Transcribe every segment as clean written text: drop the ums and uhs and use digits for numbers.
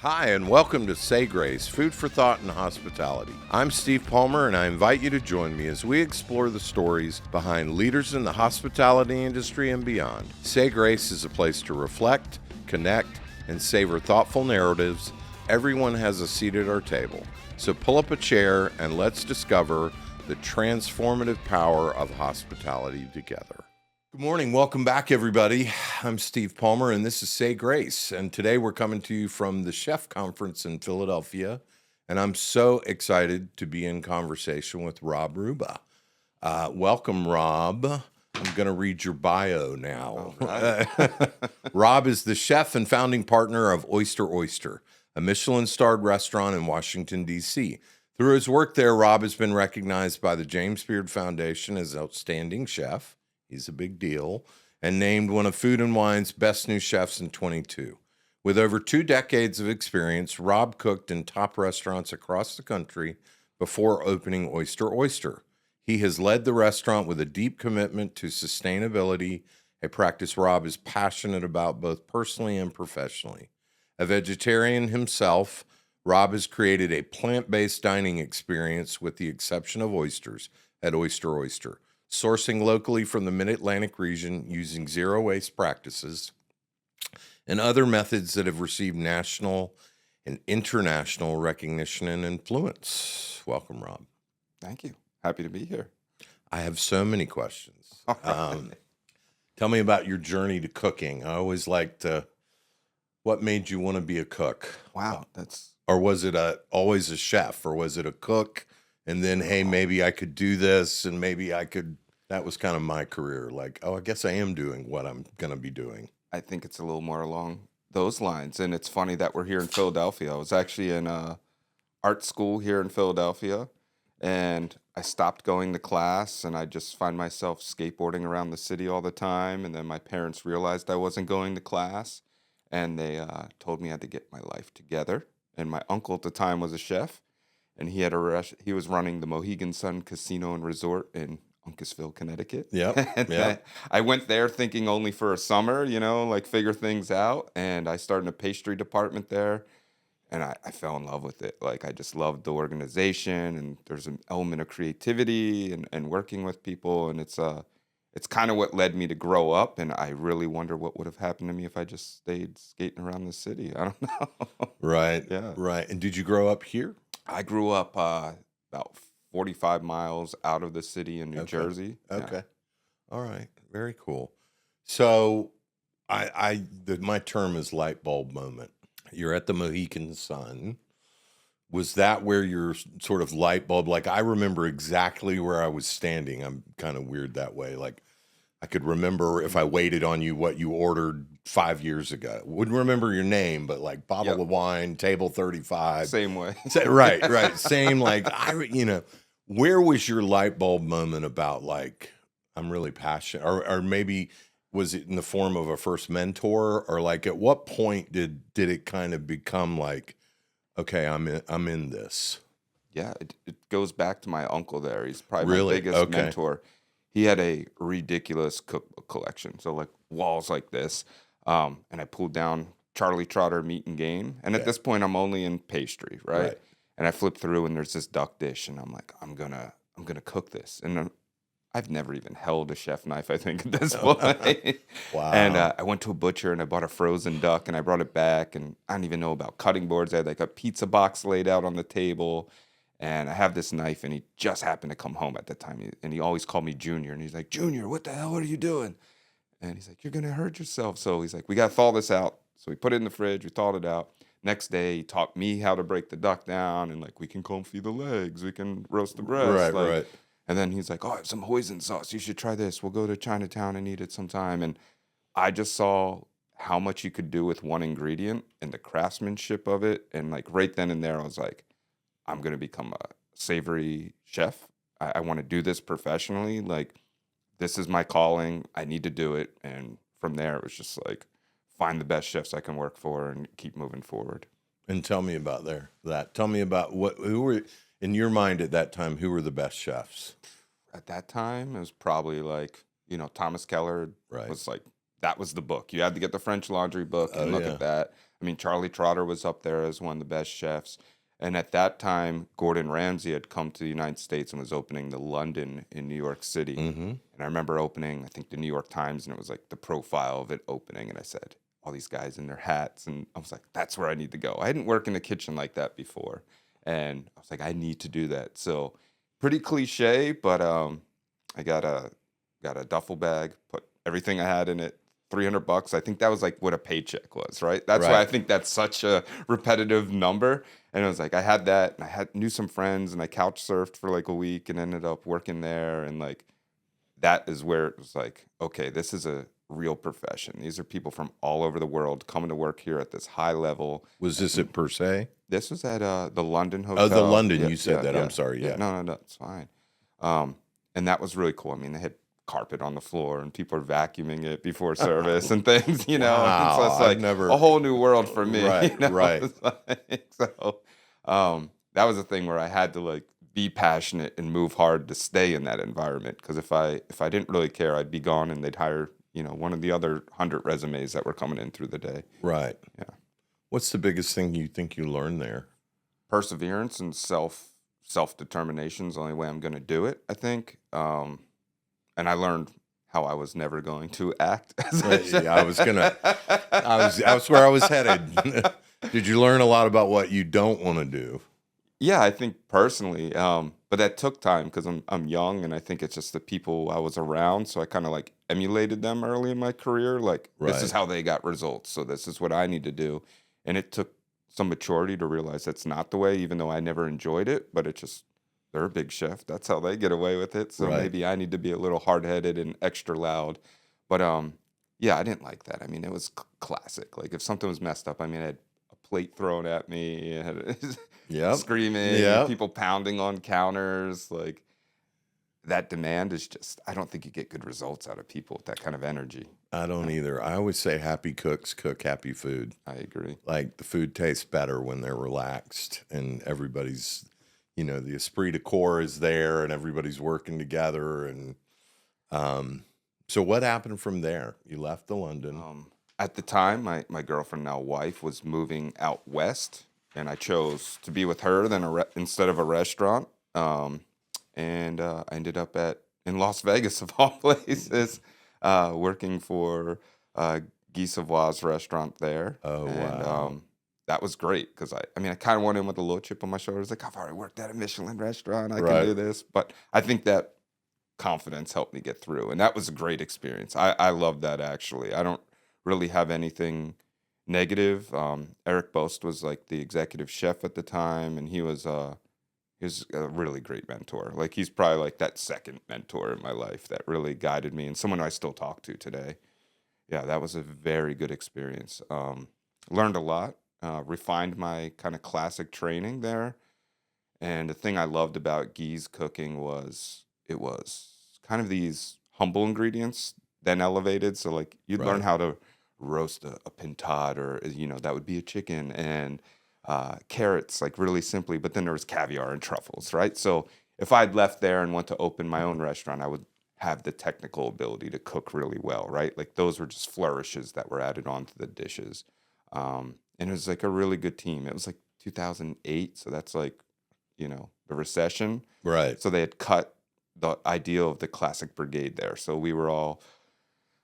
Hi, and welcome to Say Grace, Food for Thought and Hospitality. I'm Steve Palmer, and I invite you to join me as we explore the stories behind leaders in the hospitality industry and beyond. Say Grace is a place to reflect, connect, and savor thoughtful narratives. Everyone has a seat at our table. So pull up a chair and let's discover the transformative power of hospitality together. Good morning. Welcome back, everybody. I'm Steve Palmer, and this is Say Grace. And today we're coming to you from the Chef Conference in Philadelphia. And I'm so excited to be in conversation with Rob Rubba. Welcome, Rob. I'm going to read your bio now. Right. Rob is the chef and founding partner of Oyster Oyster, a Michelin-starred restaurant in Washington, D.C. Through his work there, Rob has been recognized by the James Beard Foundation as Outstanding Chef. He's a big deal, and named one of Food & Wine's best new chefs in 22. With over 2 decades of experience, Rob cooked in top restaurants across the country before opening Oyster Oyster. He has led the restaurant with a deep commitment to sustainability, a practice Rob is passionate about both personally and professionally. A vegetarian himself, Rob has created a plant-based dining experience with the exception of oysters at Oyster Oyster, sourcing locally from the Mid-Atlantic region using zero-waste practices and other methods that have received national and international recognition and influence. Welcome, Rob. Thank you. Happy to be here. I have so many questions. All right. Tell me about your journey to cooking. I always liked what made you want to be a cook? Wow, that's Or was it always a chef? Or was it a cook? And then, hey, maybe I could do this and maybe I could. That was kind of my career. Like, oh, I guess I am doing what I'm going to be doing. I think it's a little more along those lines. And it's funny that we're here in Philadelphia. I was actually in art school here in Philadelphia, and I stopped going to class, and I just find myself skateboarding around the city all the time. And then my parents realized I wasn't going to class, and they told me I had to get my life together. And my uncle at the time was a chef, and he had he was running the Mohegan Sun Casino and Resort in Uncasville, Connecticut. Yep, And yep. I went there thinking only for a summer, like figure things out. And I started in a pastry department there, and I fell in love with it. Like, I just loved the organization, and there's an element of creativity and working with people. And it's kind of what led me to grow up. And I really wonder what would have happened to me if I just stayed skating around the city. I don't know. Right, Yeah. right. And did you grow up here? I grew up about 45 miles out of the city in New Okay. Jersey. Yeah. Okay. All right. Very cool. So my term is light bulb moment. You're at the Mohegan Sun. Was that where your sort of light bulb, like I remember exactly where I was standing. I'm kind of weird that way. Like I could remember if I waited on you what you ordered 5 years ago. Wouldn't remember your name, but like bottle Yep. of wine, table 35. Same way. Right. Same, like where was your light bulb moment about like I'm really passionate, or maybe was it in the form of a first mentor, or like at what point did it kind of become like, okay, I'm in this? Yeah, it goes back to my uncle there. He's probably Really? my biggest Okay. mentor. He had a ridiculous cookbook collection, so like walls like this. And I pulled down Charlie Trotter Meat and Game. And at Okay. this point, I'm only in pastry, right? Right. And I flip through, and there's this duck dish, and I'm like, I'm gonna cook this. And I've never even held a chef knife, I think, at this point. Wow. And I went to a butcher, and I bought a frozen duck, and I brought it back, and I don't even know about cutting boards. I had like a pizza box laid out on the table, and I have this knife, and he just happened to come home at the time, and he always called me Junior, and he's like, Junior, what the hell are you doing? And he's like, you're going to hurt yourself. So he's like, we got to thaw this out. So we put it in the fridge, we thawed it out. Next day, he taught me how to break the duck down, and like, we can confit the legs, we can roast the breast. Right, like, right. And then he's like, oh, I have some hoisin sauce. You should try this. We'll go to Chinatown and eat it sometime. And I just saw how much you could do with one ingredient and the craftsmanship of it. And like right then and there, I was like, I'm going to become a savory chef. I want to do this professionally. Like, this is my calling. I need to do it. And from there, it was just like, find the best chefs I can work for and keep moving forward. And tell me about that. Tell me about who were, in your mind at that time, who were the best chefs? At that time, it was probably like, Thomas Keller Right. was like, that was the book. You had to get the French Laundry book and look yeah. at that. I mean, Charlie Trotter was up there as one of the best chefs. And at that time, Gordon Ramsay had come to the United States and was opening the London in New York City. Mm-hmm. And I remember opening, I think, the New York Times, and it was like the profile of it opening. And I said, all these guys in their hats. And I was like, that's where I need to go. I hadn't worked in a kitchen like that before. And I was like, I need to do that. So pretty cliche, but I got a duffel bag, put everything I had in it, $300. I think that was like what a paycheck was, right? That's why I Right. think that's such a repetitive number. And it was like I had that, and I knew some friends, and I couch surfed for like a week, and ended up working there. And like that is where it was like, okay, this is a real profession. These are people from all over the world coming to work here at this high level. Was this at Per Se? This was at the London Hotel. Oh, the London. Yeah, You said yeah, that. yeah, I'm sorry. Yeah. No, it's fine. And that was really cool. I mean, they had carpet on the floor, and people are vacuuming it before service and things, you know. Wow, So it's I've like never- a whole new world for me. Right, you know? right. It's like, so that was a thing where I had to like be passionate and move hard to stay in that environment. Because if I didn't really care, I'd be gone, and they'd hire one of the other 100 resumes that were coming in through the day. Right. Yeah. What's the biggest thing you think you learned there? Perseverance and self-determination is the only way I'm going to do it, I think. And I learned how I was never going to act. Yeah, I was that's where I was headed. Did you learn a lot about what you don't want to do? Yeah, I think personally, but that took time because I'm young, and I think it's just the people I was around. So I kind of like emulated them early in my career. Like this is Right. how they got results, so this is what I need to do. And it took some maturity to realize that's not the way, even though I never enjoyed it. But it's just they're a big chef. That's how they get away with it. So Right. maybe I need to be a little hard-headed and extra loud. But yeah, I didn't like that. I mean, it was classic. Like if something was messed up, I mean, I had a plate thrown at me, and Yep. screaming, Yep. people pounding on counters. Like that demand is just, I don't think you get good results out of people with that kind of energy. I don't either. I always say happy cooks cook happy food. I agree. Like the food tastes better when they're relaxed and everybody's, the esprit de corps is there and everybody's working together. And so what happened from there? You left the London. At the time, my girlfriend, now wife, was moving out west, and I chose to be with her instead of a restaurant. And I ended up in Las Vegas, of all places, working for Guy Savoy's restaurant there. Oh, And wow. that was great because I kind of went in with a little chip on my shoulder. Like, I've already worked at a Michelin restaurant. I Right. can do this. But I think that confidence helped me get through. And that was a great experience. I love that, actually. I don't really have anything negative. Eric Bost was like the executive chef at the time, and he was a really great mentor. Like he's probably like that second mentor in my life that really guided me, and someone I still talk to today. Yeah, that was a very good experience. Learned a lot, refined my kind of classic training there. And the thing I loved about Guy's cooking was it was kind of these humble ingredients, then elevated. So like you'd learn Right. how to roast a pintade, or that would be a chicken, and carrots, like really simply. But then there was caviar and truffles, right? So if I'd left there and went to open my own restaurant, I would have the technical ability to cook really well, right? Like those were just flourishes that were added onto the dishes. And it was like a really good team. It was like 2008, so that's like, the recession. Right. So they had cut the ideal of the classic brigade there. So we were all,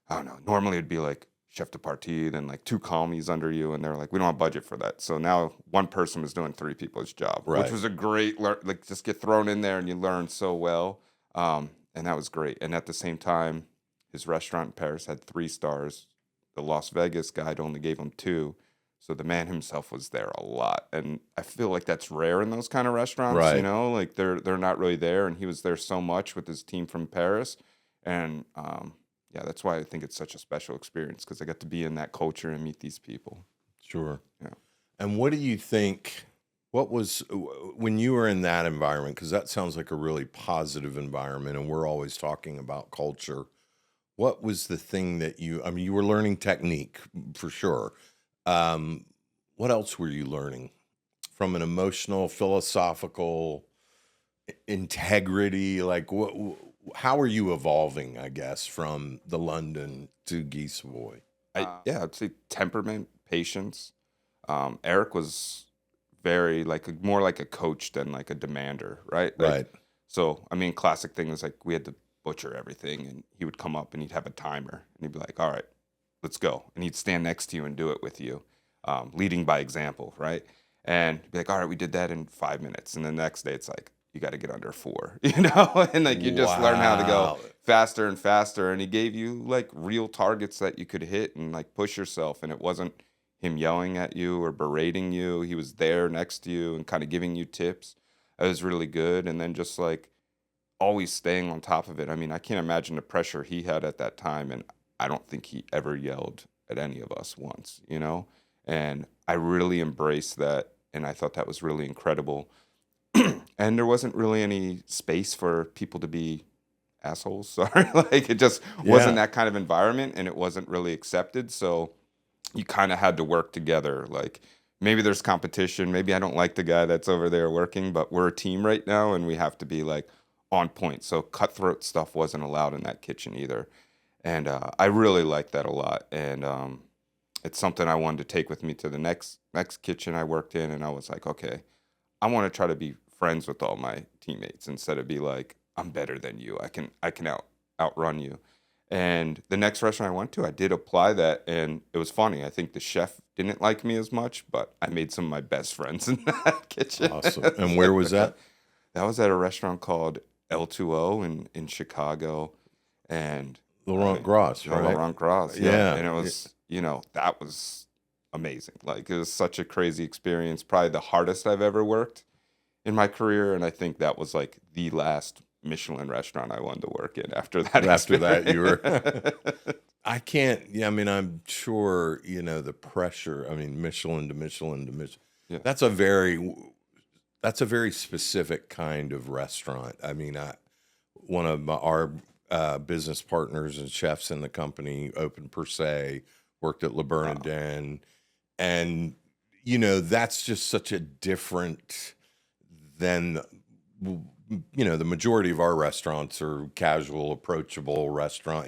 I don't know, normally it'd be like chef de partie, then like two commies under you, and they're like, we don't have budget for that. So now one person was doing three people's job, Right. which was a great, like just get thrown in there and you learn so well. And that was great. And at the same time, his restaurant in Paris had 3 stars. The Las Vegas guide only gave him 2. So the man himself was there a lot. And I feel like that's rare in those kind of restaurants, Right. like they're not really there. And he was there so much with his team from Paris. And yeah, that's why I think it's such a special experience, because I got to be in that culture and meet these people. Sure. Yeah. And what do you think, what was, when you were in that environment, because that sounds like a really positive environment and we're always talking about culture. What was the thing that you were learning technique for sure. What else were you learning from an emotional, philosophical integrity? Like how are you evolving, I guess, from the London to Guy Savoy? I'd say temperament, patience. Eric was very more like a coach than like a demander, right? Right. So, I mean, classic thing is like we had to butcher everything, and he would come up and he'd have a timer, and he'd be like, "All right, let's go," and he'd stand next to you and do it with you, leading by example, right? And he'd be like, "All right, we did that in 5 minutes," and the next day it's like, "You got to get under 4," and like you just learn how to go Wow. faster and faster, and he gave you like real targets that you could hit and like push yourself, and it wasn't him yelling at you or berating you. He was there next to you and kind of giving you tips. It was really good. And then just like always staying on top of it. I mean, I can't imagine the pressure he had at that time. And I don't think he ever yelled at any of us once, you know? And I really embraced that. And I thought that was really incredible. And there wasn't really any space for people to be assholes. Sorry. Like it just wasn't Yeah. that kind of environment, and it wasn't really accepted. So you kind of had to work together. Like maybe there's competition. Maybe I don't like the guy that's over there working, but we're a team right now, and we have to be like on point. So cutthroat stuff wasn't allowed in that kitchen either. And I really liked that a lot. And it's something I wanted to take with me to the next kitchen I worked in. And I was like, okay, I want to try to be friends with all my teammates instead of be like, I'm better than you. I can outrun you. And the next restaurant I went to, I did apply that, and it was funny. I think the chef didn't like me as much, but I made some of my best friends in that kitchen. Awesome. And where was that? That was at a restaurant called L2O in Chicago, and Laurent Gras, right? Laurent Gras. Yeah. And it was, that was amazing. Like it was such a crazy experience. Probably the hardest I've ever worked in my career, and I think that was like the last Michelin restaurant I wanted to work in after that. After that, you were. were. I can't. Yeah, I mean, I'm sure the pressure. I mean, Michelin to Michelin to Michelin. Yeah. That's a very specific kind of restaurant. I mean, one of our business partners and chefs in the company opened per se, worked at Le Bernardin, and that's just such a different than the majority of our restaurants are casual, approachable restaurant.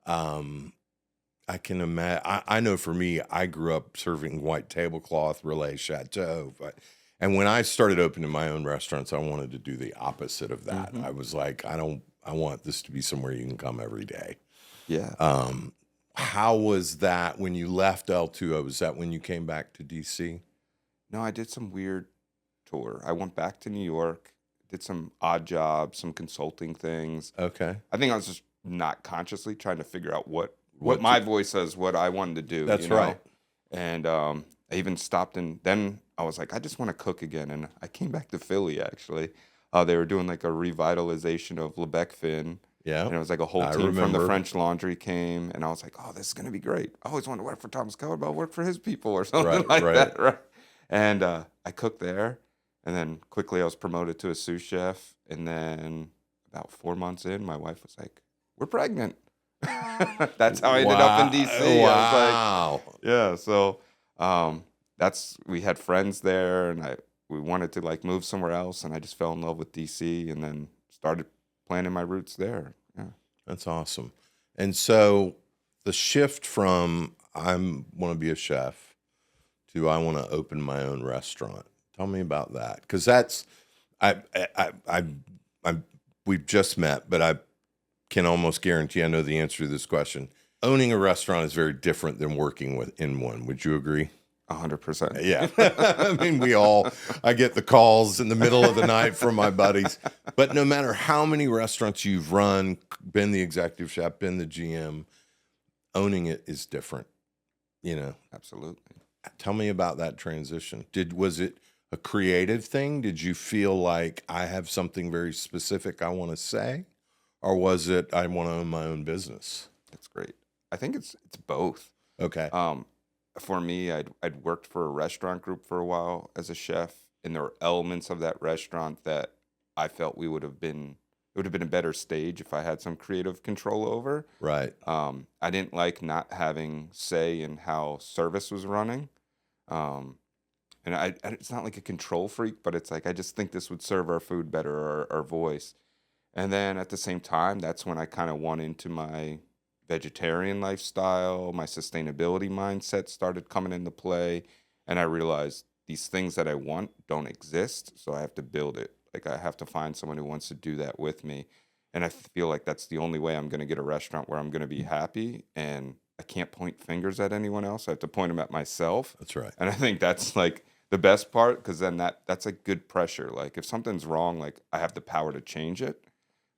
I can imagine. I know for me, I grew up serving white tablecloth, relais, chateau, and when I started opening my own restaurants, I wanted to do the opposite of that. Mhm. I was like, I want this to be somewhere you can come every day. Yeah. How was that when you left L2O? Was that when you came back to DC? No, I did some weird tour. I went back to New York, did some odd jobs, some consulting things. Okay. I think I was just not consciously trying to figure out what What my to- voice is, what I wanted to do. That's right. And I even stopped, and then I was like, I just want to cook again. And I came back to Philly, actually. They were doing like a revitalization of Lebec Fin. Yeah. And it was like a whole I team from the remember. French Laundry came. And I was like, oh, this is going to be great. I always wanted to work for Thomas Coward, but I'll work for his people or something like that. Right. And I cooked there. And then quickly I was promoted to a sous chef. And then about 4 months in, my wife was like, we're pregnant. That's how I ended up in DC. Wow. I was like, yeah. So we had friends there, and we wanted to like move somewhere else, and I just fell in love with DC, and then started planting my roots there. Yeah. That's awesome. And so the shift from I want to be a chef to I want to open my own restaurant. Tell me about that, because that's we've just met, but I can almost guarantee I know the answer to this question. Owning a restaurant is very different than working in one. Would you agree? 100%. Yeah. I mean, I get the calls in the middle of the night from my buddies. But no matter how many restaurants you've run, been the executive chef, been the GM, owning it is different. Absolutely. Tell me about that transition. Was it a creative thing? Did you feel like I have something very specific I want to say? Or was it I want to own my own business? That's great. I think it's both. Okay. For me, I'd worked for a restaurant group for a while as a chef, and there were elements of that restaurant that I felt it would have been a better stage if I had some creative control over. Right. I didn't like not having say in how service was running. And it's not like a control freak, but it's like I just think this would serve our food better, or our voice. And then at the same time, that's when I kind of went into my vegetarian lifestyle. My sustainability mindset started coming into play. And I realized these things that I want don't exist, so I have to build it. Like I have to find someone who wants to do that with me. And I feel like that's the only way I'm going to get a restaurant where I'm going to be happy. And I can't point fingers at anyone else. I have to point them at myself. That's right. And I think that's like the best part, because then that's like good pressure. Like if something's wrong, like I have the power to change it.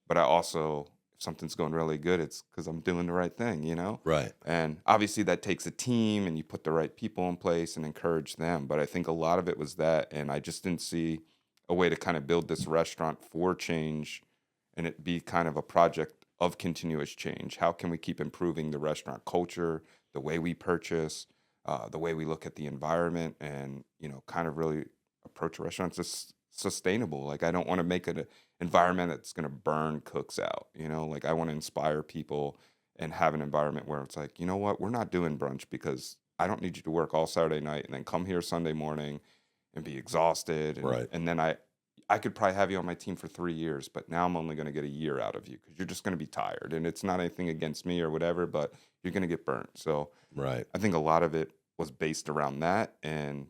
But I also, if something's going really good, it's because I'm doing the right thing, you know? Right. And obviously that takes a team and you put the right people in place and encourage them. But I think a lot of it was that. And I just didn't see a way to kind of build this restaurant for change and it be kind of a project of continuous change. How can we keep improving the restaurant culture, the way we purchase, the way we look at the environment, and kind of really approach restaurants as sustainable. Like I don't want to make an environment that's going to burn cooks out. Like I want to inspire people and have an environment where it's like, you know what, we're not doing brunch because I don't need you to work all Saturday night and then come here Sunday morning and be exhausted. Right. And then I could probably have you on my team for 3 years, but now I'm only going to get a year out of you because you're just going to be tired. And it's not anything against me or whatever, but you're going to get burnt. So Right. I think a lot of it was based around that. And,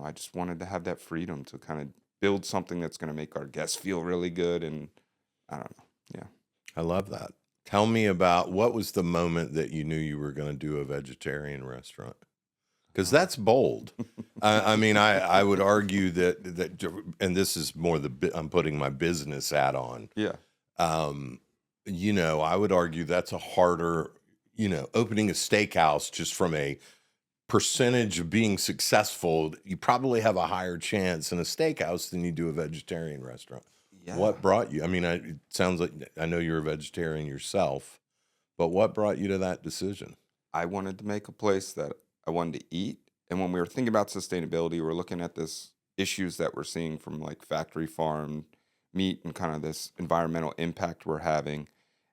I just wanted to have that freedom to kind of build something that's going to make our guests feel really good. And I don't know. Yeah. I love that. Tell me about what was the moment that you knew you were going to do a vegetarian restaurant? Because that's bold. I mean, I would argue that, and this is more I'm putting my business hat on. Yeah. I would argue that's a harder, opening a steakhouse just from a percentage of being successful, you probably have a higher chance in a steakhouse than you do a vegetarian restaurant. Yeah. What brought you? I mean, it sounds like I know you're a vegetarian yourself, but what brought you to that decision? I wanted to make a place that I wanted to eat. And when we were thinking about sustainability, we were looking at this issues that we're seeing from like factory farmed meat and kind of this environmental impact we're having.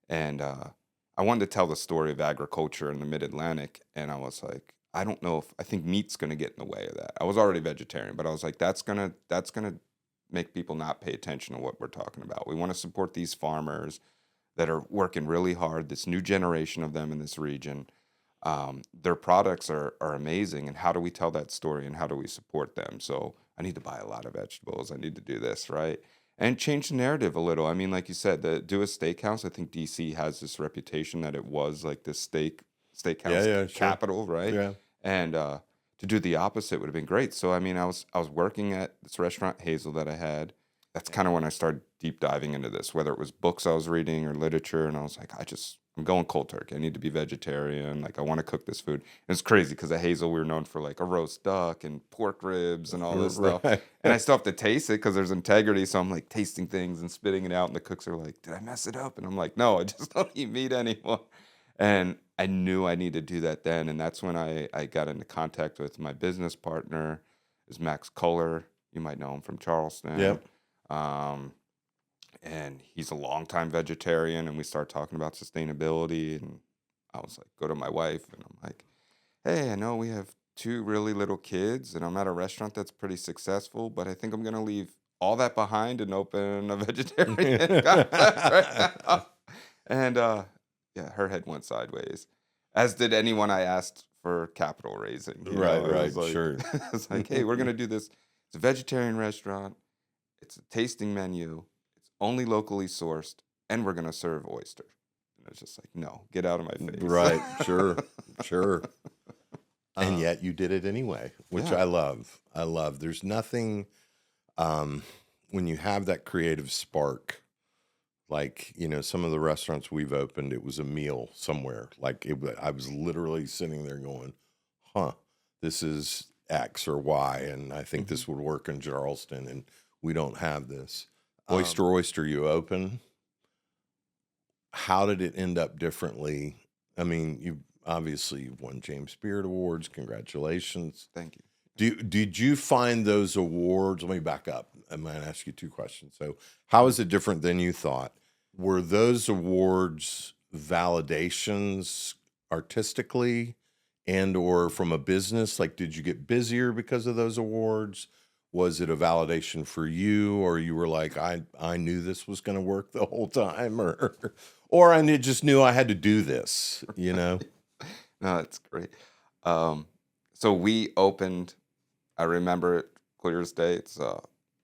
And I wanted to tell the story of agriculture in the mid-Atlantic. And I was like, I think meat's going to get in the way of that. I was already vegetarian, but I was like, that's going to make people not pay attention to what we're talking about. We want to support these farmers that are working really hard, this new generation of them in this region. Their products are amazing. And how do we tell that story and how do we support them? So I need to buy a lot of vegetables. I need to do this, right? And change the narrative a little. I mean, like you said, do a steakhouse. I think DC has this reputation that it was like this steakhouse capital, right? Yeah. And to do the opposite would have been great. So I mean, I was working at this restaurant Hazel that I had. That's kind of when I started deep diving into this, whether it was books I was reading or literature, and I was like, I'm going cold turkey. I need to be vegetarian. Like I want to cook this food. And it's crazy because at Hazel we were known for like a roast duck and pork ribs and all this stuff. Right. And I still have to taste it because there's integrity. So I'm like tasting things and spitting it out, and the cooks are like, "Did I mess it up?" And I'm like, "No, I just don't eat meat anymore." And I knew I needed to do that then. And that's when I got into contact with my business partner, is Max Kohler. You might know him from Charleston. Yep. And he's a longtime vegetarian. And we started talking about sustainability. And I was like, go to my wife. And I'm like, hey, I know we have 2 really little kids. And I'm at a restaurant that's pretty successful. But I think I'm going to leave all that behind and open a vegetarian concept right now. And yeah, her head went sideways, as did anyone I asked for capital raising. Right, It was like, sure. It's like, hey, we're going to do this. It's a vegetarian restaurant. It's a tasting menu. It's only locally sourced. And we're going to serve oyster. And it's just like, no, get out of my face. Right, sure. And yet you did it anyway, which Yeah. I love. There's nothing, when you have that creative spark, like, some of the restaurants we've opened, it was a meal somewhere. Like I was literally sitting there going, this is X or Y. And I think this would work in Charleston, and we don't have this. Oyster, you open. How did it end up differently? I mean, you've won James Beard Awards. Congratulations. Thank you. Did you find those awards? Let me back up. I'm going to ask you 2 questions. So how is it different than you thought? Were those awards validations artistically and or from a business? Like, did you get busier because of those awards? Was it a validation for you, or you were like, I knew this was going to work the whole time, or I just knew I had to do this, No, that's great. So we opened I remember it clear as day. It's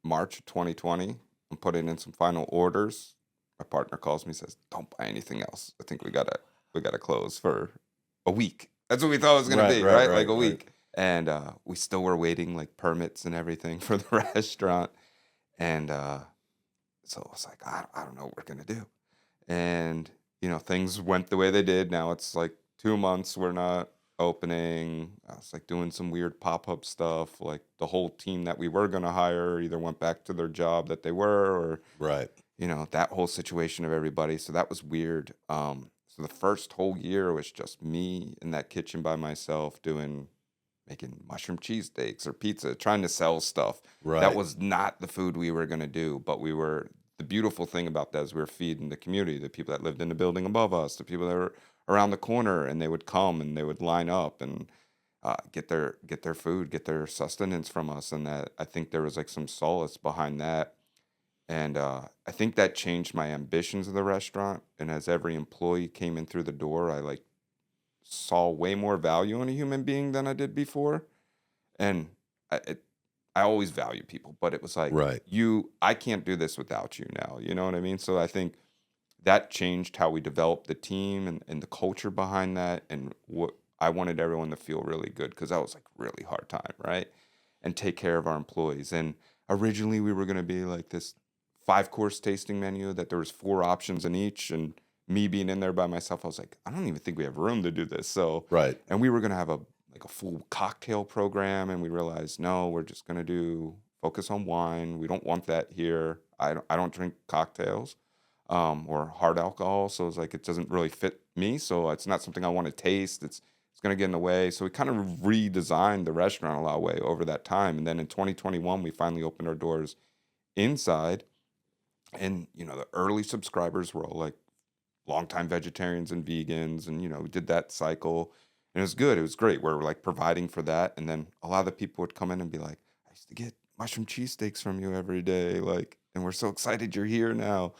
March of 2020. I'm putting in some final orders. My partner calls me, says, "Don't buy anything else. I think we gotta close for a week." That's what we thought it was gonna Right, be, right, right? Like right, a right. week. And we still were waiting like permits and everything for the restaurant. And so I was like, I don't know what we're gonna do. And things went the way they did. Now it's like 2 months we're not opening. I was like doing some weird pop-up stuff. Like the whole team that we were gonna hire either went back to their job that they were, or Right. that whole situation of everybody. So that was weird. So the first whole year was just me in that kitchen by myself making mushroom cheesesteaks or pizza, trying to sell stuff. That Right. was not the food we were gonna do, but the beautiful thing about that is we were feeding the community, the people that lived in the building above us, the people that were around the corner, and they would come and they would line up and get their food, get their sustenance from us. And that, I think there was like some solace behind that. And I think that changed my ambitions of the restaurant. And as every employee came in through the door, I like saw way more value in a human being than I did before. And I always value people, but it was like, Right. I can't do this without you now. You know what I mean? So I think that changed how we developed the team and the culture behind that. And what I wanted everyone to feel really good, because that was like really hard time, right? And take care of our employees. And originally we were going to be like this 5-course tasting menu that there was 4 options in each. And me being in there by myself, I was like, I don't even think we have room to do this. So, Right. and we were going to have a full cocktail program, and we realized, no, we're just going to focus on wine. We don't want that here. I don't drink cocktails or hard alcohol, so it's like it doesn't really fit me. So it's not something I want to taste. It's going to get in the way. So we kind of redesigned the restaurant a lot of way over that time. And then in 2021, we finally opened our doors inside, and the early subscribers were all like longtime vegetarians and vegans, and we did that cycle, and it was good. It was great. We're like providing for that, and then a lot of the people would come in and be like, "I used to get mushroom cheesesteaks from you every day, like, and we're so excited you're here now."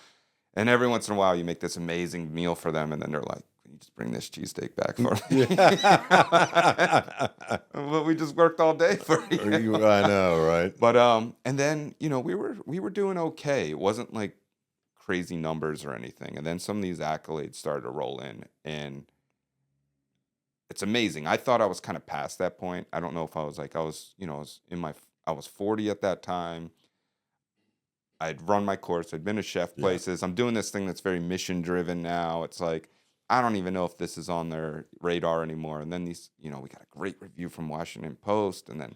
And every once in a while, you make this amazing meal for them, and then they're like, "Can you just bring this cheesesteak back for me?" But we just worked all day for you. I know, right? But and then we were doing okay. It wasn't like crazy numbers or anything. And then some of these accolades started to roll in, and it's amazing. I thought I was kind of past that point. I don't know if I was like, I was 40 at that time. I'd run my course. I'd been to chef Yeah. places. I'm doing this thing that's very mission driven now. It's like, I don't even know if this is on their radar anymore. And then we got a great review from Washington Post, and then,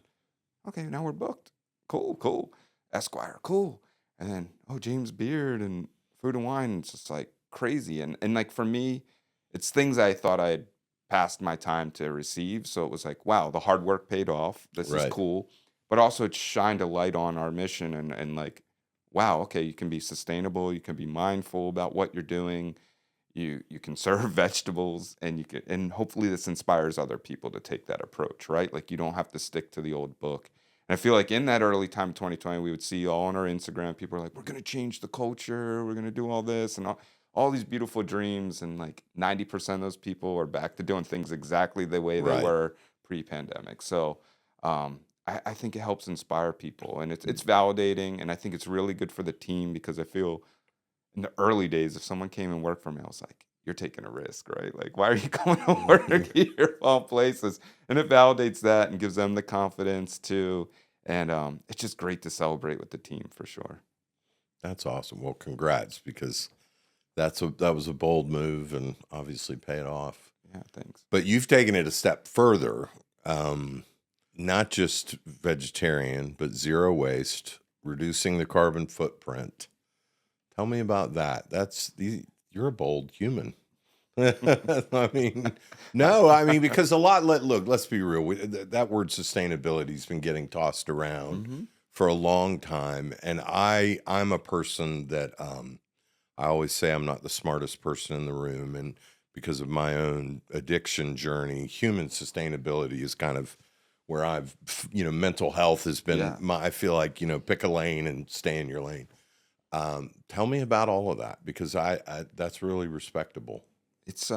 okay, now we're booked. Cool. Esquire, cool. And then, James Beard and Food and Wine. It's just like crazy. And like for me, it's things I thought I had passed my time to receive. So it was like, wow, the hard work paid off. This is Right. cool. But also it shined a light on our mission, and like, wow, okay, you can be sustainable, you can be mindful about what you're doing. You can serve vegetables, and hopefully this inspires other people to take that approach, right? Like you don't have to stick to the old book. And I feel like in that early time of 2020, we would see all on our Instagram, people are like, we're going to change the culture, we're going to do all this, and all these beautiful dreams. And like 90% of those people are back to doing things exactly the way they Right. were pre-pandemic. So I think it helps inspire people, and it's validating, and I think it's really good for the team, because I feel in the early days, if someone came and worked for me, I was like, you're taking a risk, right? Like, why are you coming to work here of all places? And it validates that and gives them the confidence too. And it's just great to celebrate with the team for sure. That's awesome. Well, congrats, because that was a bold move and obviously paid off. Yeah, thanks. But you've taken it a step further, not just vegetarian, but zero waste, reducing the carbon footprint. Tell me about that. You're a bold human. I mean, because let's be real. That word sustainability has been getting tossed around Mm-hmm. for a long time. And I'm a person that I always say I'm not the smartest person in the room. And because of my own addiction journey, human sustainability is kind of where mental health has been Yeah. I feel like, pick a lane and stay in your lane. Tell me about all of that, because I that's really respectable. It's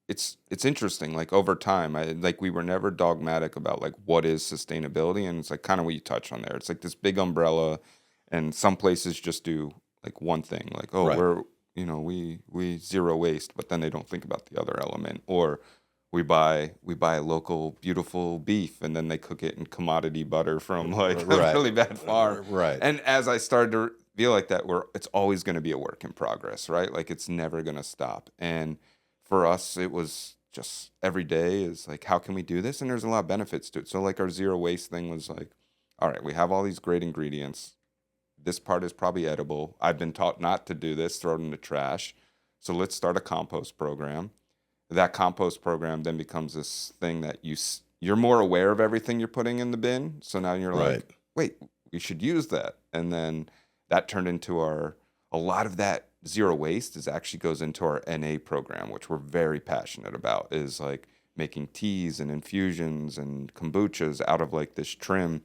it's interesting. Like over time, we were never dogmatic about like what is sustainability, and it's like kind of what you touch on there. It's like this big umbrella, and some places just do like one thing, like oh Right. we zero waste, but then they don't think about the other element. Or we buy local beautiful beef, and then they cook it in commodity butter from like a Right. really bad farm. Right. And as I started to feel like that, it's always going to be a work in progress, right? Like it's never going to stop. And for us, it was just every day is like, how can we do this? And there's a lot of benefits to it. So like our zero waste thing was like, all right, we have all these great ingredients. This part is probably edible. I've been taught not to do this, throw it in the trash. So let's start a compost program. That compost program then becomes this thing that you're more aware of everything you're putting in the bin. So now you're Right. like, wait, we should use that. And then that turned into a lot of that zero waste is actually goes into our NA program, which we're very passionate about, is like making teas and infusions and kombuchas out of like this trim.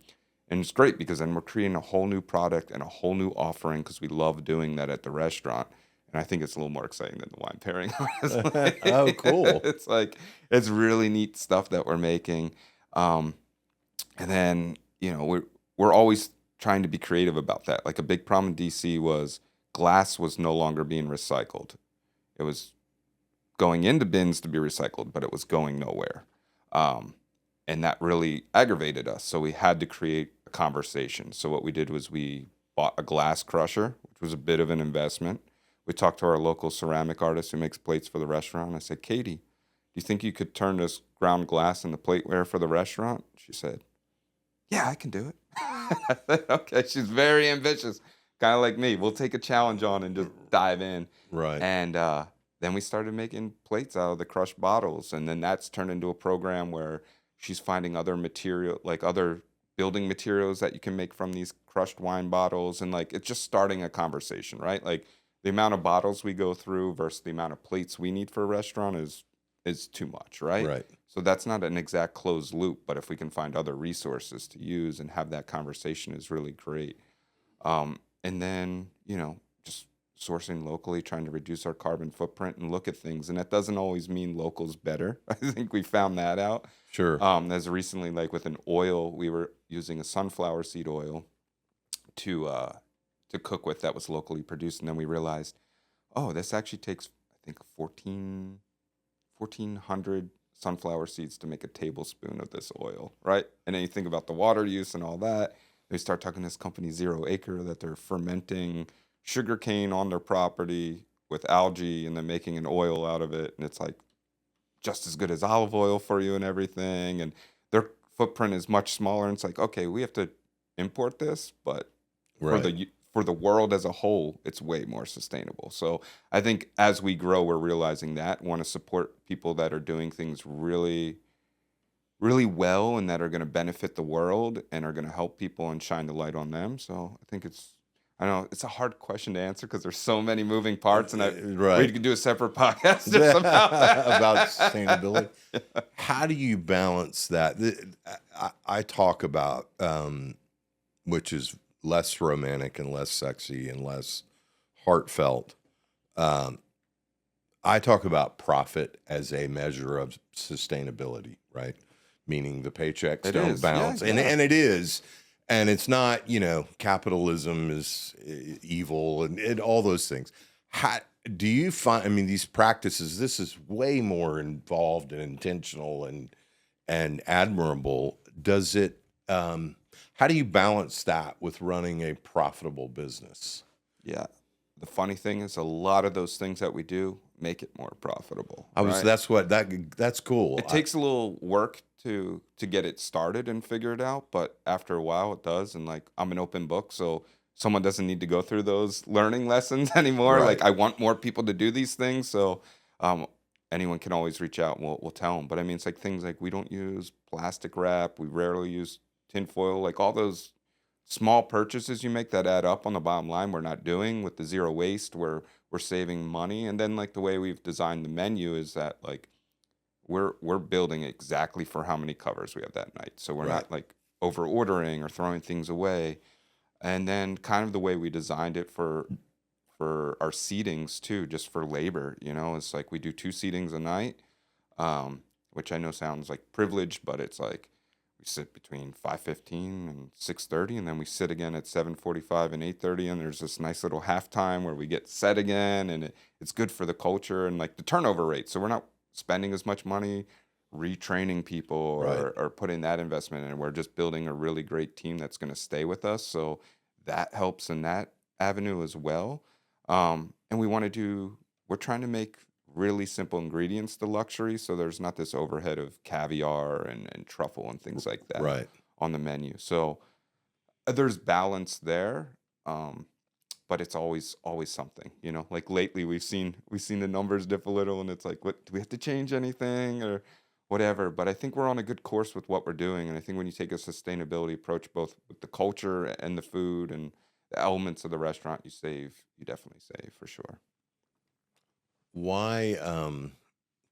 And it's great because then we're creating a whole new product and a whole new offering because we love doing that at the restaurant. And I think it's a little more exciting than the wine pairing, honestly. Oh, cool. It's like, it's really neat stuff that we're making. Um, and then, we're always trying to be creative about that. Like a big problem in DC was glass was no longer being recycled. It was going into bins to be recycled, but it was going nowhere. And that really aggravated us. So we had to create a conversation. So what we did was we bought a glass crusher, which was a bit of an investment. We talked to our local ceramic artist who makes plates for the restaurant. I said, Katie, do you think you could turn this ground glass into plateware for the restaurant? She said, yeah, I can do it. I said, okay, she's very ambitious, kind of like me. We'll take a challenge on and just dive in. Right. And then we started making plates out of the crushed bottles. And then that's turned into a program where she's finding other material, like other building materials that you can make from these crushed wine bottles. And like, it's just starting a conversation, right? Like the amount of bottles we go through versus the amount of plates we need for a restaurant is too much, right? Right. So that's not an exact closed loop, but if we can find other resources to use and have that conversation is really great. And then, just sourcing locally, trying to reduce our carbon footprint and look at things. And that doesn't always mean local's better. I think we found that out. Sure. As recently, like with an oil, we were using a sunflower seed oil to cook with that was locally produced. And then we realized, oh, this actually takes, I think, 1,400 sunflower seeds to make a tablespoon of this oil, right? And then you think about the water use and all that. They start talking to this company, Zero Acre, that they're fermenting sugarcane on their property with algae and then making an oil out of it. And it's like just as good as olive oil for you and everything. And their footprint is much smaller. And it's like, okay, we have to import this, but Right. for the world as a whole, it's way more sustainable. So I think as we grow, we're realizing that, want to support people that are doing things really, really well and that are going to benefit the world and are going to help people and shine the light on them. So I think I don't know, it's a hard question to answer because there's so many moving parts, and we Right. could do a separate podcast just about that. About sustainability. How do you balance that? I talk about, which is less romantic and less sexy and less heartfelt. Um, I talk about profit as a measure of sustainability, right? Meaning the paychecks It don't is, yeah, bounce. And yeah. it is. And it's not, capitalism is evil and all those things. How do you find, I mean, these practices, this is way more involved and intentional and admirable. Does it, how do you balance that with running a profitable business? Yeah. The funny thing is, a lot of those things that we do make it more profitable. Right? That's cool. It takes a little work to get it started and figure it out, but after a while it does. And like, I'm an open book, so someone doesn't need to go through those learning lessons anymore. Right. Like, I want more people to do these things, so um, anyone can always reach out and we'll tell them. But I mean, it's like things like we don't use plastic wrap, we rarely use tinfoil, like all those small purchases you make that add up on the bottom line we're not doing with the zero waste. We're saving money. And then like the way we've designed the menu is that like we're building exactly for how many covers we have that night. So we're Right. not like over ordering or throwing things away. And then kind of the way we designed it for our seatings too, just for labor, it's like we do 2 seatings a night. which I know sounds like privileged, but it's like we sit between 5:15 and 6:30, and then we sit again at 7:45 and 8:30, and there's this nice little halftime where we get set again, and it's good for the culture and like the turnover rate. So we're not spending as much money retraining people Right. or putting that investment in. We're just building a really great team that's going to stay with us. So that helps in that avenue as well. And we're trying to make really simple ingredients the luxury. So there's not this overhead of caviar and truffle and things like that Right. on the menu. So there's balance there. But it's always something, like lately we've seen the numbers dip a little, and it's like, what, do we have to change anything or whatever? But I think we're on a good course with what we're doing. And I think when you take a sustainability approach, both with the culture and the food and the elements of the restaurant, you definitely save for sure. Why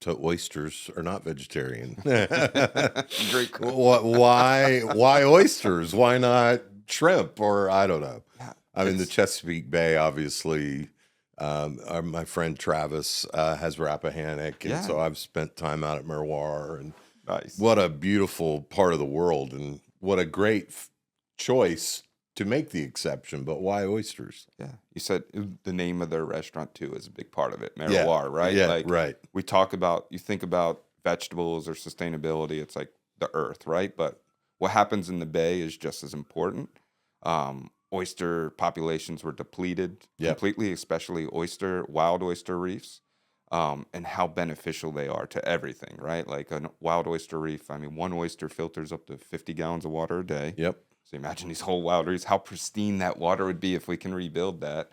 so oysters are not vegetarian? Great question. Why oysters? Why not shrimp, or I don't know. Yeah, I mean, the it's Chesapeake Bay, obviously. My friend Travis has Rappahannock, and so yeah, I've spent time out at Merwar, and nice. what a beautiful part of the world, and what a great choice to make the exception. But why oysters? Yeah, you said the name of their restaurant too is a big part of it, Yeah, Merwar, right? yeah, Like right, you think about vegetables or sustainability, it's like the earth, right? But what happens in the bay is just as important. Oyster populations were depleted yep, completely, especially wild oyster reefs, and how beneficial they are to everything, right? Like a wild oyster reef, I mean, one oyster filters up to 50 gallons of water a day. yep, So imagine these whole wild reefs, how pristine that water would be if we can rebuild that.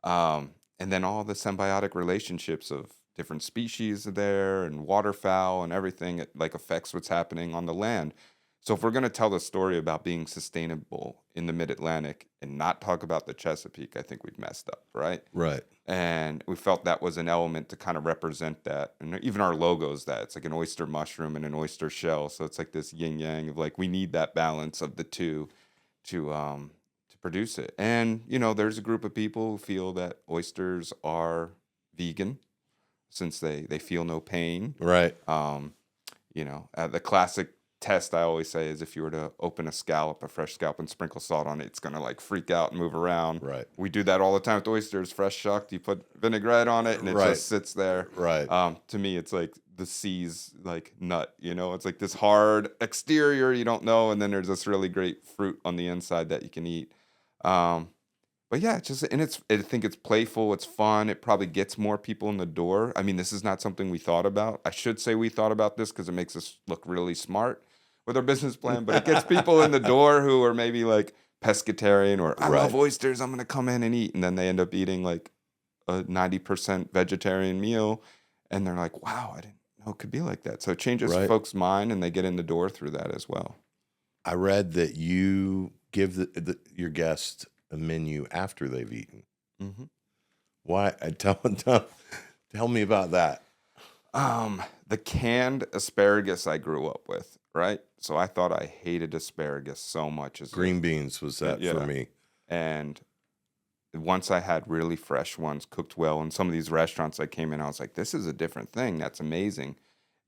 And then all the symbiotic relationships of different species there and waterfowl and everything, it like affects what's happening on the land. So if we're going to tell the story about being sustainable in the mid-Atlantic and not talk about the Chesapeake, I think we've messed up, right? right, And we felt that was an element to kind of represent that. And even our logo's that. It's like an oyster mushroom and an oyster shell. So it's like this yin yang of like we need that balance of the two to produce it. And there's a group of people who feel that oysters are vegan since they feel no pain. right, The classic test I always say is if you were to open a fresh scallop, and sprinkle salt on it, it's gonna like freak out and move around. right, We do that all the time with oysters, fresh shucked. You put vinaigrette on it, and it right, just sits there. right. To me, it's like the sea's like nut. It's like this hard exterior you don't know, and then there's this really great fruit on the inside that you can eat. Um, but yeah, it's just and I think it's playful, it's fun. It probably gets more people in the door. I mean, this is not something we thought about. I should say we thought about this because it makes us look really smart with our business plan, but it gets people in the door who are maybe like pescatarian or I love Right. oysters, I'm gonna come in and eat, and then they end up eating like a 90% vegetarian meal, and they're like, wow, I didn't know it could be like that. So it changes Right. folks' mind, and they get in the door through that as well. I read that you give your guest a menu after they've eaten. hmm Why? Tell me about that. The canned asparagus I grew up with, right? So I thought I hated asparagus so much as Green beans was that for yeah. me. And once I had really fresh ones cooked well in some of these restaurants I came in, I was like, this is a different thing. That's amazing.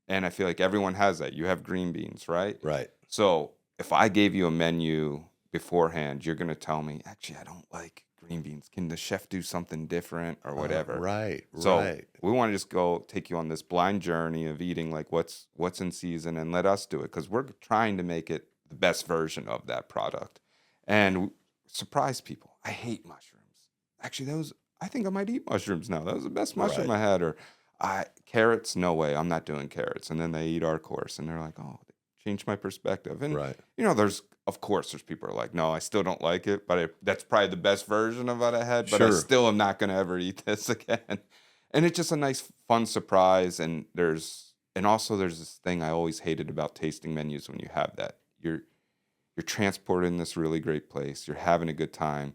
And I feel like everyone has that. You have green beans, right? Right. So if I gave you a menu beforehand, you're going to tell me, actually, I don't like green beans. Can the chef do something different or whatever? Right. So Right. we want to just go take you on this blind journey of eating like what's in season and let us do it because we're trying to make it the best version of that product and surprise people. I hate mushrooms. Actually, I think I might eat mushrooms now. That was the best mushroom Right. I had. Or carrots, no way, I'm not doing carrots. And then they eat our course and they're like, oh, changed my perspective. And Right. there's people are like, no, I still don't like it, but that's probably the best version of what I had. But I Sure. still am not going to ever eat this again. And it's just a nice, fun surprise. And also there's this thing I always hated about tasting menus when you have that. You're transported in this really great place. You're having a good time,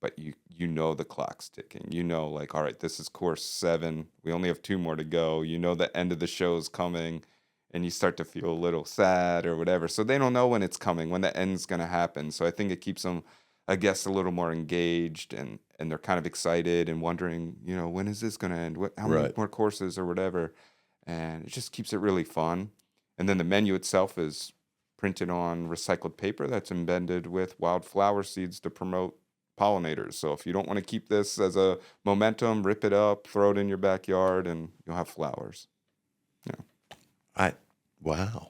but you know the clock's ticking. Like, all right, this is course 7. We only have 2 more to go. The end of the show is coming, and you start to feel a little sad or whatever. So they don't know when it's coming, when the end's going to happen. So I think it keeps them, I guess, a little more engaged, and they're kind of excited and wondering, when is this going to end? How many Right. more courses or whatever? and it just keeps it really fun. And then the menu itself is printed on recycled paper that's embedded with wildflower seeds to promote pollinators. So if you don't want to keep this as a momentum, rip it up, throw it in your backyard, and you'll have flowers. Yeah. Wow.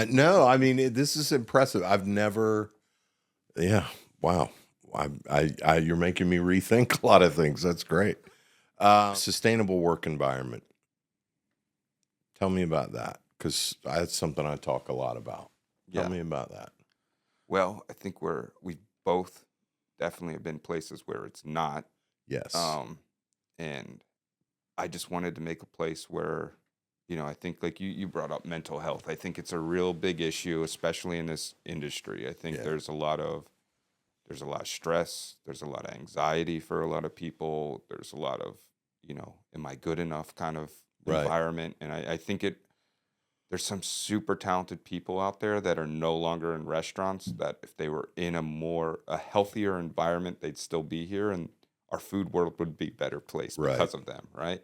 No, I mean, this is impressive. I've never, yeah, wow. You're making me rethink a lot of things. That's great. Sustainable work environment. Tell me about that, because that's something I talk a lot about. Tell Yeah. me about that. Well, I think we both definitely have been places where it's not. Yes. And I just wanted to make a place where, I think like you brought up mental health. I think it's a real big issue, especially in this industry. I think Yeah. there's a lot of stress, there's a lot of anxiety for a lot of people. There's a lot of, am I good enough kind of Right. environment. And I think there's some super talented people out there that are no longer in restaurants, that if they were in a healthier environment, they'd still be here, and our food world would be a better place Right. because of them, right?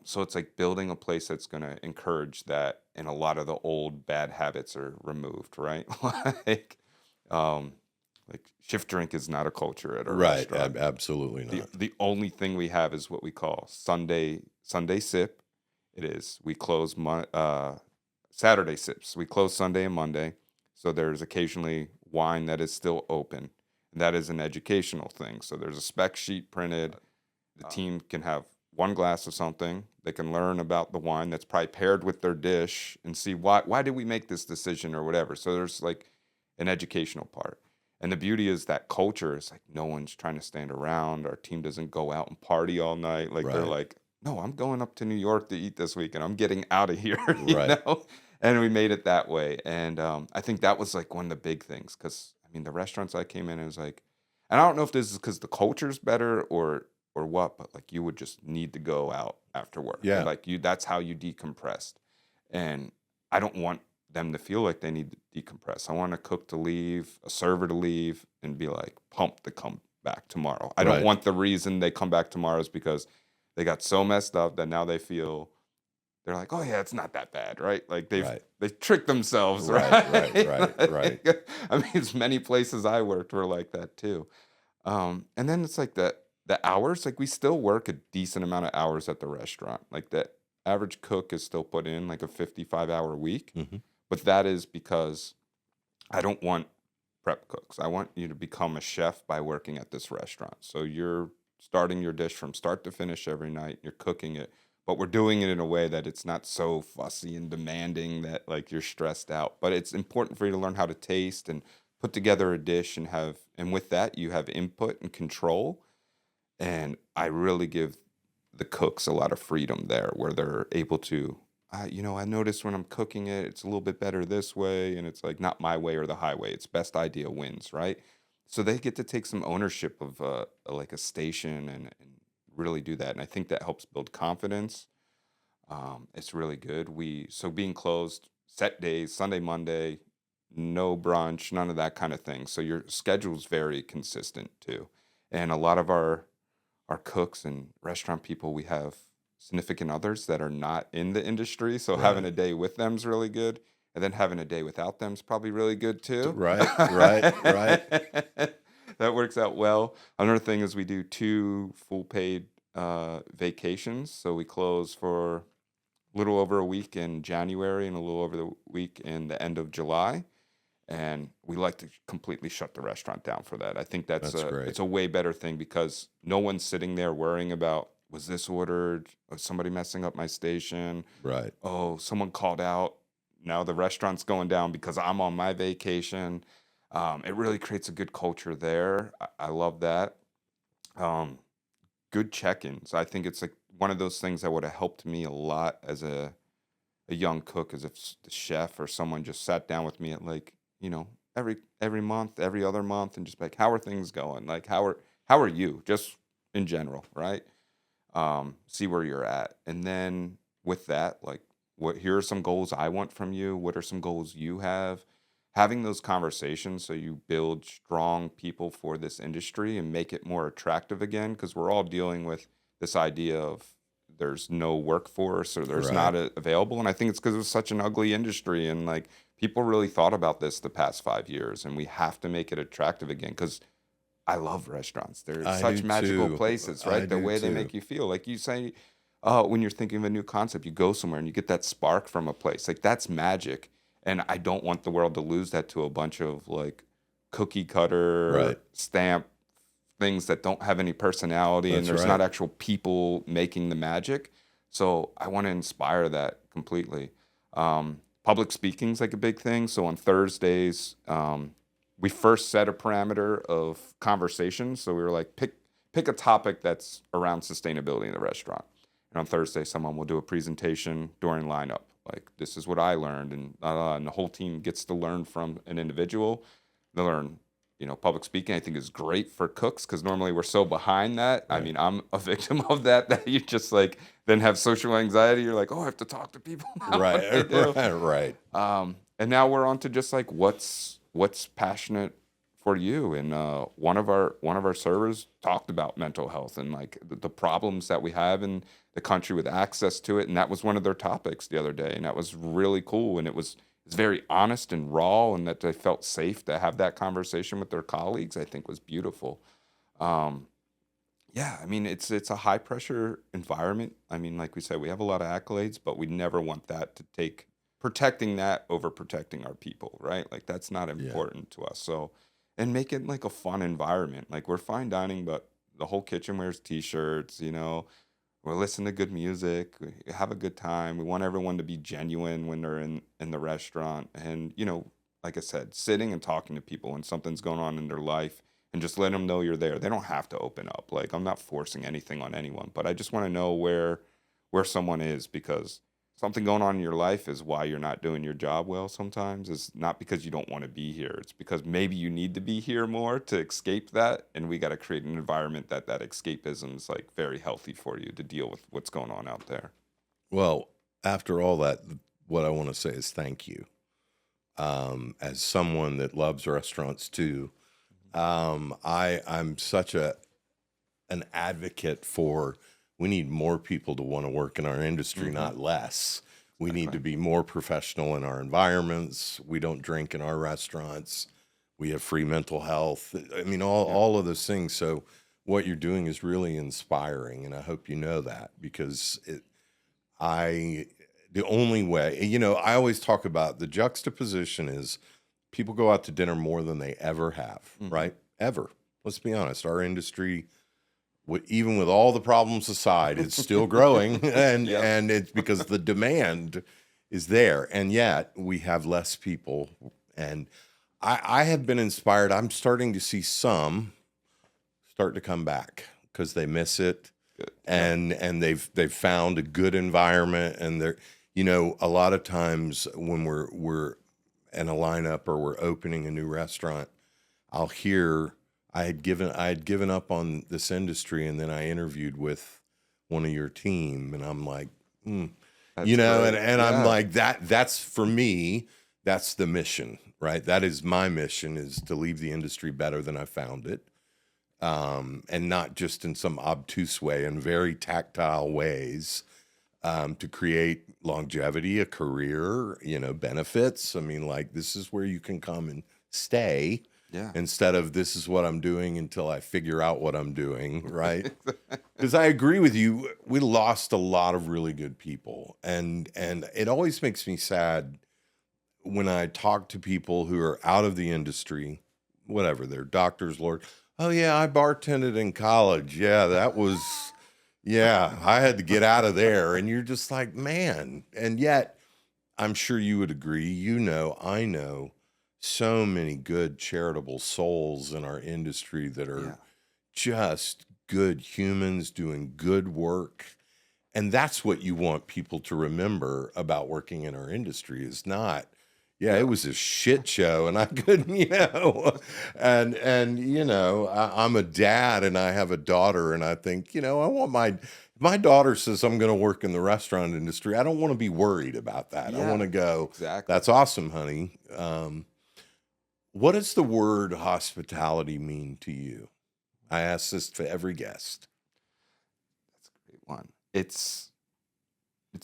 So it's like building a place that's going to encourage that, and a lot of the old bad habits are removed, right? um, like shift drink is not a culture at a Right. restaurant. Absolutely not. The only thing we have is what we call Sunday sip. It is, we close Saturday sips. We close Sunday and Monday. So there's occasionally wine that is still open. And that is an educational thing. So there's a spec sheet printed. The team can have one glass of something. They can learn about the wine that's probably paired with their dish and see why did we make this decision or whatever. So there's like an educational part. And the beauty is that culture is like no one's trying to stand around. Our team doesn't go out and party all night. Like they're Right. like, no, I'm going up to New York to eat this week and I'm getting out of here, Right. And we made it that way. And I think that was like one of the big things, because I mean, the restaurants I came in, it was like, and I don't know if this is because the culture's better or what, but like you would just need to go out after work. Yeah. And like that's how you decompressed. And I don't want them to feel like they need to decompress. I want a cook to leave, a server to leave, and be like pumped to come back tomorrow. I don't Right. want the reason they come back tomorrow is because they got so messed up that now they're like, oh yeah, it's not that bad, right? Like Right. they tricked themselves, Right, right? right, right. I mean, as many places I worked were like that too. And then it's like the hours, like we still work a decent amount of hours at the restaurant. Like the average cook is still put in like a 55-hour week. Mhm. But that is because I don't want prep cooks. I want you to become a chef by working at this restaurant. So you're starting your dish from start to finish every night. You're cooking it, but we're doing it in a way that it's not so fussy and demanding that like you're stressed out. But it's important for you to learn how to taste and put together a dish and with that you have input and control. And I really give the cooks a lot of freedom there, where they're able to, I notice when I'm cooking it, it's a little bit better this way, and it's like not my way or the highway. It's best idea wins, right? So they get to take some ownership of like a station and really do that, and I think that helps build confidence. It's really good. So being closed set days, Sunday, Monday, no brunch, none of that kind of thing. So your schedule's very consistent too, and a lot of our cooks and restaurant people, we have significant others that are not in the industry. So having Right. a day with them is really good. And then having a day without them is probably really good too. Right, right. That works out well. Another thing is we do 2 full paid vacations. So we close for a little over a week in January and a little over the week in the end of July. And we like to completely shut the restaurant down for that. I think That's great. it's a way better thing, because no one's sitting there worrying about, was this ordered? Was somebody messing up my station? Right. Oh, someone called out. Now the restaurant's going down because I'm on my vacation. It really creates a good culture there. I love that. Good check-ins. I think it's like one of those things that would have helped me a lot as a young cook, as if the chef or someone just sat down with me at like, every month, every other month, and just be like, how are things going? Like, how are you, just in general, right? See where you're at, and then with that, like, here are some goals I want from you. What are some goals you have? Having those conversations so you build strong people for this industry and make it more attractive again, because we're all dealing with this idea of there's no workforce or there's Right. not available. And I think it's because it was such an ugly industry. And like people really thought about this the past 5 years, and we have to make it attractive again because I love restaurants. They're I do such magical too. places, I right? The do way they too. make you feel. Like you say, when you're thinking of a new concept, you go somewhere and you get that spark from a place. Like that's magic. And I don't want the world to lose that to a bunch of like cookie cutter Right. stamp things that don't have any personality and That's there's right. not actual people making the magic. So I want to inspire that completely. Public speaking is like a big thing. So on Thursdays, we first set a parameter of conversation. So we were like, pick a topic that's around sustainability in the restaurant. And on Thursday, someone will do a presentation during lineup. Like, this is what I learned. And the whole team gets to learn from an individual. They learn, public speaking, I think, is great for cooks because normally we're so behind that. I Right. mean, I'm a victim of that you just like then have social anxiety. You're like, oh, I have to talk to people now. What do I Right. do? Right. Right. And now we're on to just like what's passionate for you. And one of our servers talked about mental health and like the problems that we have in the country with access to it. And that was one of their topics the other day. And that was really cool. And it's very honest and raw, and that they felt safe to have that conversation with their colleagues, I think was beautiful. Um, yeah, I mean, it's a high pressure environment. I mean, like we said, we have a lot of accolades, but we never want that to take protecting that over protecting our people, right? Like that's not Yeah. important to us. So, and make it like a fun environment. Like we're fine dining, but the whole kitchen wears t-shirts, we're listening to good music, we have a good time. We want everyone to be genuine when they're in the restaurant. And, like I said, sitting and talking to people when something's going on in their life and just let them know you're there. They don't have to open up. Like I'm not forcing anything on anyone, but I just want to know where someone is because something going on in your life is why you're not doing your job well sometimes. It's not because you don't want to be here. It's because maybe you need to be here more to escape that. And we got to create an environment that escapism is like very healthy for you to deal with what's going on out there. Well, after all that, what I want to say is thank you. As someone that loves restaurants too, I'm such an advocate for we need more people to want to work in our industry, not less. We need to Exactly. be more professional in our environments. We don't drink in our restaurants. We have free mental health. I mean, Yeah. all of those things. So what you're doing is really inspiring, and I hope you know that because the only way, I always talk about the juxtaposition is people go out to dinner more than they ever have, Mhm. right? Ever. Let's be honest. Our industry, even with all the problems aside, it's still growing, and Yep. and it's because the demand is there, and yet we have less people. And I have been inspired. I'm starting to see some start to come back because they miss it, Good. Yeah. and they've found a good environment, and they're a lot of times when we're in a lineup or we're opening a new restaurant, I'll hear I had given up on this industry, and then I interviewed with one of your team, and I'm like, That's great. and I'm Yeah. like that's for me, that's the mission, right? That is my mission, is to leave the industry better than I found it, and not just in some obtuse way, in very tactile ways, to create longevity, a career, benefits. I mean, like this is where you can come and stay Yeah. instead of this is what I'm doing until I figure out what I'm doing, right? Because I agree with you, we lost a lot of really good people, and it always makes me sad when I talk to people who are out of the industry, whatever, they're doctors, Lord. Oh yeah, I bartended in college. Yeah, yeah, I had to get out of there. And you're just like, man. And yet, I'm sure you would agree, I know so many good charitable souls in our industry that are Yeah. just good humans doing good work. And that's what you want people to remember about working in our industry is not, yeah, it Yeah. was a shit show and I couldn't, I'm a dad and I have a daughter and I think, I want my daughter says I'm going to work in the restaurant industry. I don't want to be worried about that. I want Yeah. to go, Exactly. that's awesome, honey. What does the word hospitality mean to you? I ask this to every guest. That's a great one. it's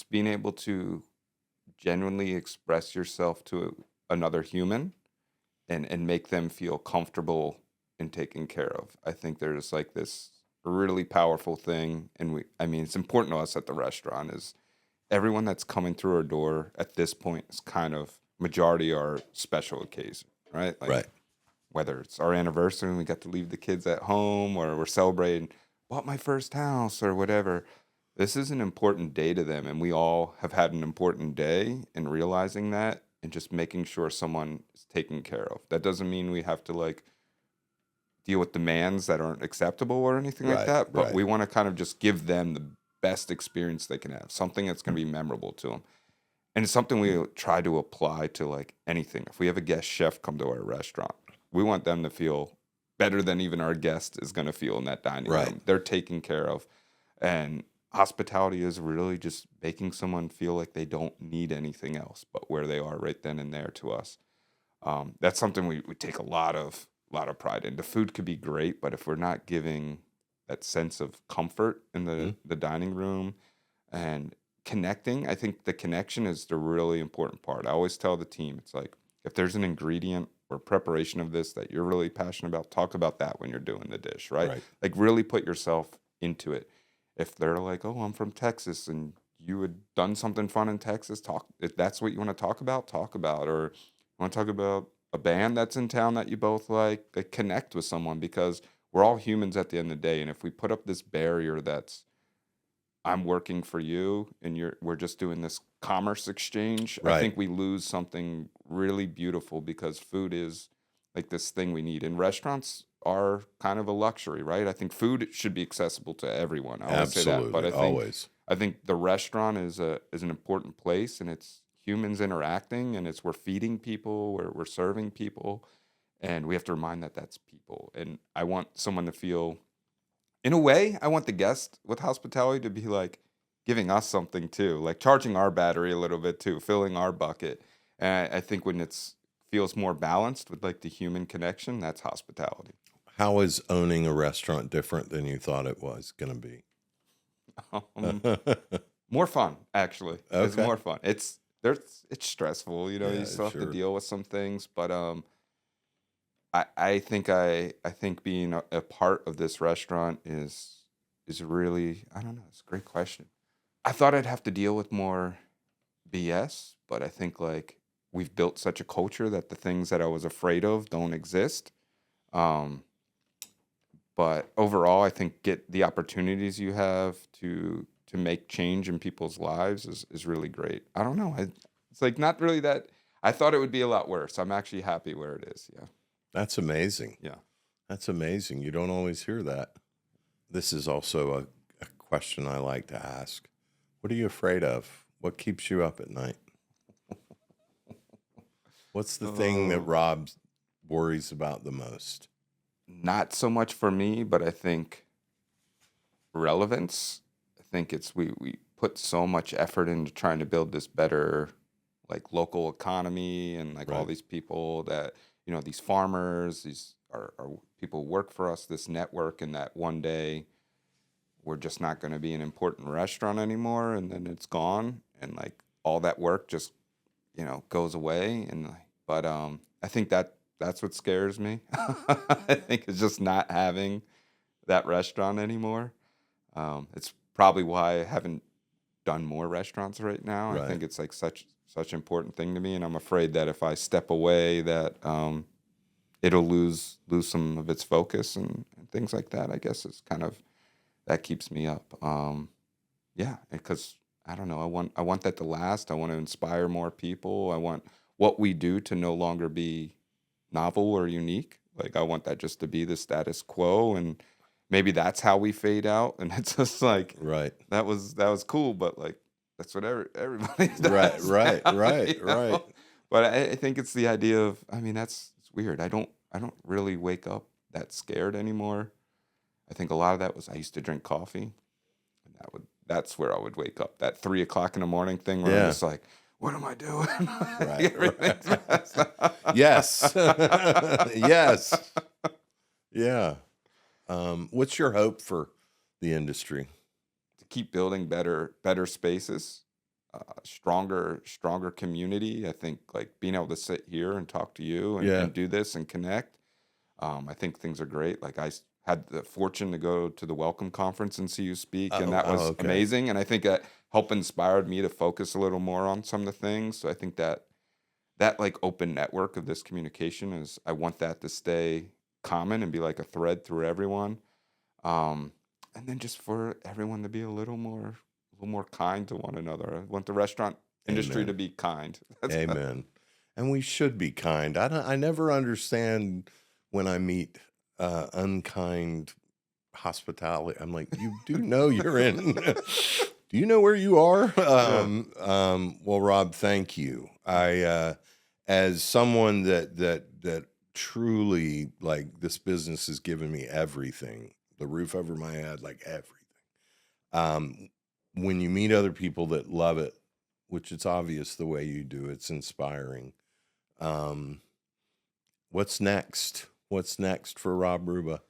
being able to genuinely express yourself to another human and make them feel comfortable and taken care of. I think there's like this really powerful thing, and I mean, it's important to us at the restaurant is everyone that's coming through our door at this point is kind of majority are special occasion, right? Like Right. whether it's our anniversary and we got to leave the kids at home, or we're celebrating, bought my first house or whatever. This is an important day to them, and we all have had an important day, and realizing that and just making sure someone is taken care of. That doesn't mean we have to like deal with demands that aren't acceptable or anything like Right. that, but Right. we want to kind of just give them the best experience they can have, something that's going to be memorable to them. And it's something we try to apply to like anything. If we have a guest chef come to our restaurant, we want them to feel better than even our guest is going to feel in that dining Right. room. They're taken care of. And hospitality is really just making someone feel like they don't need anything else but where they are right then and there to us. That's something we take a lot of pride in. The food could be great, but if we're not giving that sense of comfort in the dining room and connecting, I think the connection is the really important part. I always tell the team, it's like, if there's an ingredient or preparation of this that you're really passionate about, talk about that when you're doing the dish, right? Right. Like really put yourself into it. If they're like, oh, I'm from Texas and you had done something fun in Texas, talk. If that's what you want to talk about, or you want to talk about a band that's in town that you both like connect with someone, because we're all humans at the end of the day. And if we put up this barrier that's, I'm working for you and we're just doing this commerce exchange, I Right. think we lose something really beautiful, because food is like this thing we need. And restaurants are kind of a luxury, right? I think food should be accessible to everyone. I always say that, but Absolutely. Always. I think the restaurant is an important place, and it's humans interacting, and it's we're feeding people, we're serving people, and we have to remind that that's people. And I want someone to feel, in a way, I want the guest with hospitality to be like giving us something too, like charging our battery a little bit too, filling our bucket. And I think when it's feels more balanced with like the human connection, that's hospitality. How is owning a restaurant different than you thought it was going to be? More fun, actually. It's Okay. more fun. It's stressful, you Yeah, you still have to sure. deal with some things, but I think being a part of this restaurant is really, I don't know, it's a great question. I thought I'd have to deal with more BS, but I think like we've built such a culture that the things that I was afraid of don't exist. Um, but overall, I think get the opportunities you have to make change in people's lives is really great. I don't know. It's like not really that. I thought it would be a lot worse. I'm actually happy where it is. Yeah. That's amazing. Yeah. That's amazing. You don't always hear that. This is also a question I like to ask. What are you afraid of? What keeps you up at night? What's the thing that Oh, Rob worries about the most? not so much for me, but I think relevance. I think it's we put so much effort into trying to build this better like local economy, and like all Right. these people that these farmers, these are people who work for us, this network, and that one day we're just not going to be an important restaurant anymore, and then it's gone, and like all that work just goes away. And like, but I think that's what scares me. I think it's just not having that restaurant anymore. It's probably why I haven't done more restaurants right now. I Right. think it's like such important thing to me, and I'm afraid that if I step away, that it'll lose some of its focus and things like that. I guess is kind of that keeps me up. Yeah, because I don't know. I want that to last. I want to inspire more people. I want what we do to no longer be novel or unique. Like I want that just to be the status quo, and maybe that's how we fade out. And it's just like Right. that was cool, but like that's what everybody Right. does Right. now, Right. Right. But I think it's the idea of. I mean, it's weird. I don't really wake up that scared anymore. I think a lot of that was I used to drink coffee, and that's where I would wake up. That 3 o'clock in the morning thing where I'm Yeah. just like, what am I doing? Right. Everything's messed up. Yes. Yes. Yeah. What's your hope for the industry? To keep building better spaces, stronger community. I think like being able to sit here and talk to you Yeah. and do this and connect. I think things are great. Like had the fortune to go to the Welcome Conference and see you speak, and that was Okay. amazing. And I think that helped inspired me to focus a little more on some of the things. So I think that like open network of this communication I want that to stay common and be like a thread through everyone. And then just for everyone to be a little more kind to one another. I want the restaurant industry Amen. to be kind. Amen. And we should be kind. I never understand when I meet unkind hospitality. I'm like, you do know you're in. Do you know where you are? Well, Rob, thank you. As someone that truly, like, this business has given me everything, the roof over my head, like everything. When you meet other people that love it, which it's obvious the way you do, it's inspiring. What's next? What's next for Rob Rubba?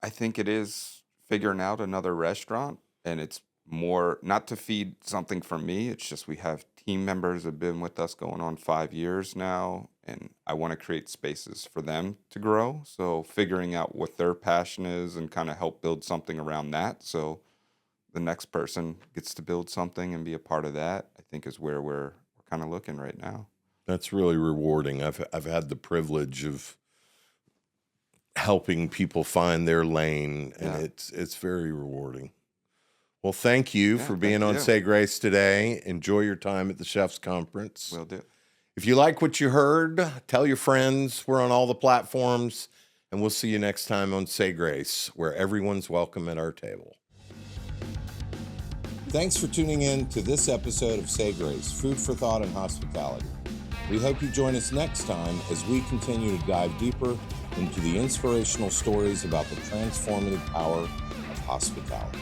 I think it is figuring out another restaurant, and it's more not to feed something from me. It's just we have team members that have been with us going on 5 years now, and I want to create spaces for them to grow. So figuring out what their passion is and kind of help build something around that. So the next person gets to build something and be a part of that, I think is where we're kind of looking right now. That's really rewarding. I've had the privilege of helping people find their lane, and it's very rewarding. Well, thank you for being on Say Grace today. Enjoy your time at the Chef's Conference. Will do. If you like what you heard, tell your friends. We're on all the platforms, and we'll see you next time on Say Grace, where everyone's welcome at our table. Thanks for tuning in to this episode of Say Grace, Food for Thought and Hospitality. We hope you join us next time as we continue to dive deeper into the inspirational stories about the transformative power of hospitality.